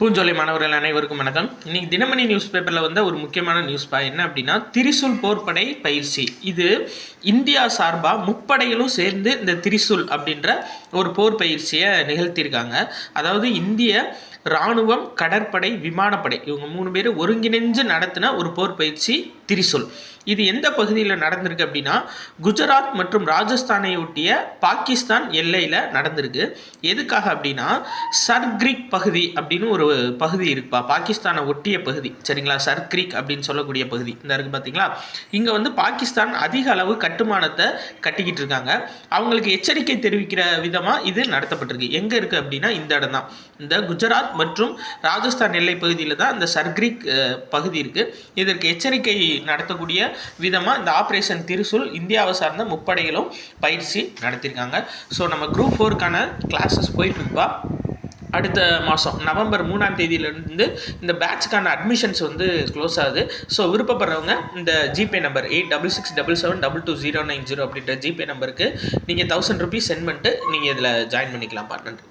பூஞ்சோலை மாணவர்கள் அனைவருக்கும் வணக்கம். இன்னைக்கு தினமணி நியூஸ் பேப்பரில் வந்த ஒரு முக்கியமான நியூஸ் என்ன அப்படின்னா, திரிசூல் போர்ப்படை பயிற்சி. இது இந்தியா சார்பாக முப்படைகளும் சேர்ந்து இந்த திரிசூல் அப்படின்ற ஒரு போர் பயிற்சியை நிகழ்த்தியிருக்காங்க. அதாவது இந்திய இராணுவம், கடற்படை, விமானப்படை இவங்க 3 பேர் ஒருங்கிணைஞ்சு நடத்தின ஒரு போர் பயிற்சி திரிசூல். இது எந்த பகுதியில் நடந்திருக்கு அப்படின்னா, குஜராத் மற்றும் ராஜஸ்தானை ஒட்டிய பாகிஸ்தான் எல்லையில் நடந்திருக்கு. எதுக்காக அப்படின்னா, சர்க்ரிக் பகுதி அப்படின்னு ஒரு பகுதி இருக்குப்பா, பாகிஸ்தானை ஒட்டிய பகுதி, சரிங்களா? சர்க்ரிக் அப்படின்னு சொல்லக்கூடிய பகுதி இந்த இருக்குது பார்த்தீங்களா. இங்கே வந்து பாகிஸ்தான் அதிக அளவு கட்டுமானத்தை கட்டிக்கிட்டு இருக்காங்க. அவங்களுக்கு எச்சரிக்கை தெரிவிக்கிற விதமாக இது நடத்தப்பட்டிருக்கு. எங்கே இருக்குது அப்படின்னா, இந்த இடம் தான், இந்த குஜராத் மற்றும் ராஜஸ்தான் எல்லை பகுதியில் தான் இந்த சர்க்ரிக் பகுதி இருக்குது. இதற்கு எச்சரிக்கை நடத்தக்கூடிய விதமாக இந்த ஆப்ரேஷன் திரிசூல் இந்தியாவை சார்ந்த முப்படைகளும் பயிற்சி நடத்தியிருக்காங்க. ஸோ நம்ம குரூப் 4க்கான கிளாஸஸ் போயிட்டுருப்பா. அடுத்த மாதம் நவம்பர் 3ஆம் தேதியிலேருந்து இந்த பேட்சுக்கான அட்மிஷன்ஸ் வந்து க்ளோஸ் ஆகுது. ஸோ விருப்பப்படுறவங்க இந்த ஜிபே நம்பர் 8667722090 அப்படின்ற ஜிபே நம்பருக்கு நீங்கள் 1000 ரூபீஸ் சென்ட் பண்ணிட்டு நீங்கள் இதில் ஜாயின் பண்ணிக்கலாம். நன்றி.